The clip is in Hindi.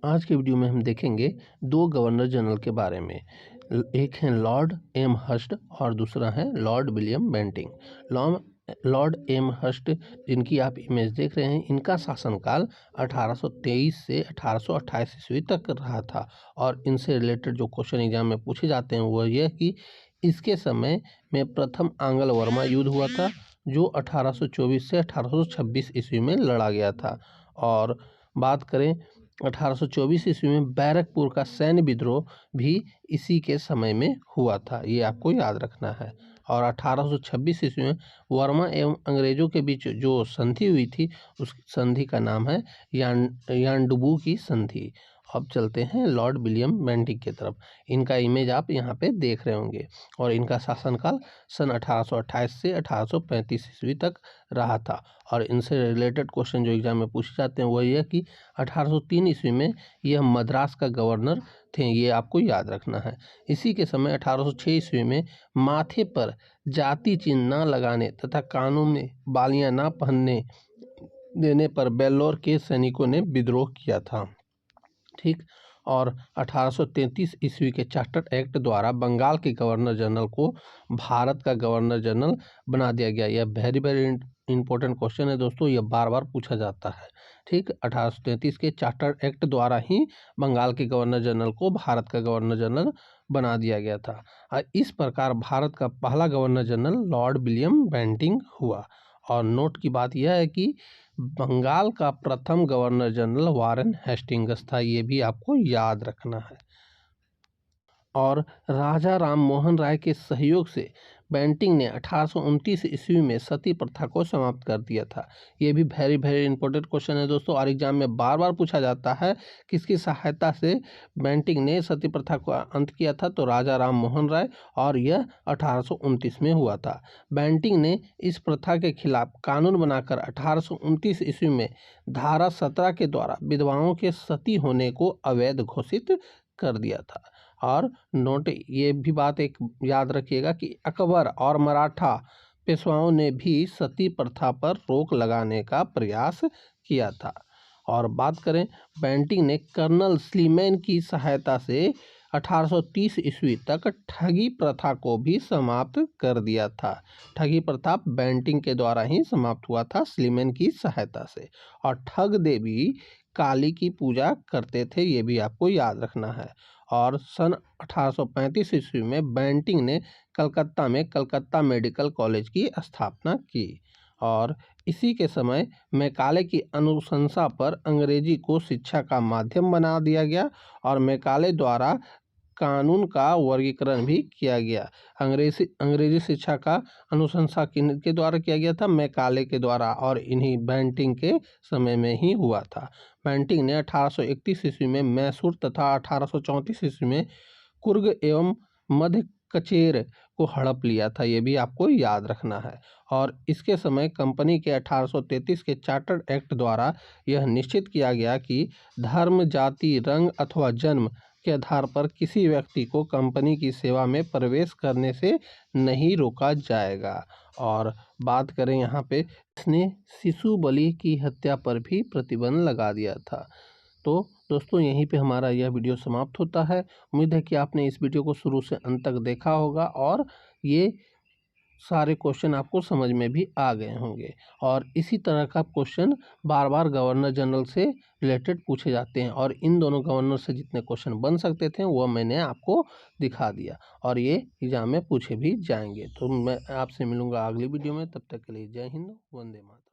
आज के वीडियो में हम देखेंगे दो गवर्नर जनरल के बारे में। एक है लॉर्ड एम हर्स्ट और दूसरा है Lord William Bentinck. Lord Amherst, जिनकी आप इमेज देख रहे हैं, इनका शासनकाल 1823 से 1828 ईस्वी तक रहा था। और इनसे रिलेटेड जो क्वेश्चन एग्जाम में पूछे जाते हैं वो यह कि इसके समय में प्रथम आंग्ल वर्मा युद्ध हुआ था, जो 1824 से 1826 ईस्वी में लड़ा गया था। और बात करें 1824 ईस्वी में बैरकपुर का सैन्य विद्रोह भी इसी के समय में हुआ था, ये आपको याद रखना है। और 1826 ईस्वी में वर्मा एवं अंग्रेजों के बीच जो संधि हुई थी, उस संधि का नाम है यांडबू की संधि। अब चलते हैं लॉर्ड विलियम बेंटिंग की तरफ। इनका इमेज आप यहाँ पे देख रहे होंगे और इनका शासनकाल सन 1828 से 1835 ईस्वी तक रहा था। और इनसे रिलेटेड क्वेश्चन जो एग्जाम में पूछे जाते हैं वो ये कि 1803 ईस्वी में यह मद्रास का गवर्नर थे, ये आपको याद रखना है। इसी के समय 1806 ईस्वी में माथे पर जाति चिन्ह न लगाने तथा कानून में बालियां न पहनने देने पर बेल्लोर के सैनिकों ने विद्रोह किया था। ठीक। और 1833 ईस्वी के चार्टर एक्ट द्वारा बंगाल के गवर्नर जनरल को भारत का गवर्नर जनरल बना दिया गया। यह वेरी वेरी इंपॉर्टेंट क्वेश्चन है दोस्तों, यह बार बार पूछा जाता है। ठीक, 1833 के चार्टर एक्ट द्वारा ही बंगाल के गवर्नर जनरल को भारत का गवर्नर जनरल बना दिया गया था। इस प्रकार भारत का पहला governor general Lord William Bentinck हुआ। और नोट की बात यह है कि बंगाल का प्रथम गवर्नर जनरल वारेन हेस्टिंग्स था, ये भी आपको याद रखना है। और राजा राम मोहन राय के सहयोग से बेंटिंग ने 1829 ईस्वी में सती प्रथा को समाप्त कर दिया था। ये भी वेरी वेरी इंपॉर्टेंट क्वेश्चन है दोस्तों, और एग्जाम में बार बार पूछा जाता है किसकी सहायता से बेंटिंग ने सती प्रथा को अंत किया था, तो राजा राम मोहन राय, और यह 1829 में हुआ था। बेंटिंग ने इस प्रथा के खिलाफ कानून बनाकर 1829 ईस्वी में धारा 17 के द्वारा विधवाओं के सती होने को अवैध घोषित कर दिया था। और नोट ये भी बात एक याद रखिएगा कि अकबर और मराठा पेशवाओं ने भी सती प्रथा पर रोक लगाने का प्रयास किया था। और बात करें, बेंटिंग ने कर्नल स्लीमैन की सहायता से 1830 ईस्वी तक ठगी प्रथा को भी समाप्त कर दिया था। ठगी प्रथा बेंटिंग के द्वारा ही समाप्त हुआ था, स्लीमैन की सहायता से। और ठग देवी काली की पूजा करते थे, ये भी आपको याद रखना है। और सन 1835 ईस्वी में बेंटिंग ने कलकत्ता में कलकत्ता मेडिकल कॉलेज की स्थापना की। और इसी के समय मैकाले की अनुशंसा पर अंग्रेजी को शिक्षा का माध्यम बना दिया गया और मैकाले द्वारा कानून का वर्गीकरण भी किया गया। अंग्रेजी शिक्षा का अनुशंसा किनके द्वारा किया गया था? मैकाले के द्वारा, और इन्हीं बेंटिंग के समय में ही हुआ था। बेंटिंग ने 1831 ईस्वी में मैसूर तथा 1834 ईस्वी में कुर्ग एवं मध्य कचेर को हड़प लिया था, ये भी आपको याद रखना है। और इसके समय कंपनी के 1833 के चार्टर एक्ट द्वारा यह निश्चित किया गया कि धर्म, जाति, रंग अथवा जन्म के आधार पर किसी व्यक्ति को कंपनी की सेवा में प्रवेश करने से नहीं रोका जाएगा। और बात करें यहाँ पे, इसने शिशु बलि की हत्या पर भी प्रतिबंध लगा दिया था। तो दोस्तों यहीं पे हमारा यह वीडियो समाप्त होता है। उम्मीद है कि आपने इस वीडियो को शुरू से अंत तक देखा होगा और ये सारे क्वेश्चन आपको समझ में भी आ गए होंगे। और इसी तरह का क्वेश्चन बार बार गवर्नर जनरल से रिलेटेड पूछे जाते हैं, और इन दोनों गवर्नर से जितने क्वेश्चन बन सकते थे वो मैंने आपको दिखा दिया, और ये एग्जाम में पूछे भी जाएंगे। तो मैं आपसे मिलूंगा अगली वीडियो में, तब तक के लिए जय हिंद, वंदे मातरम।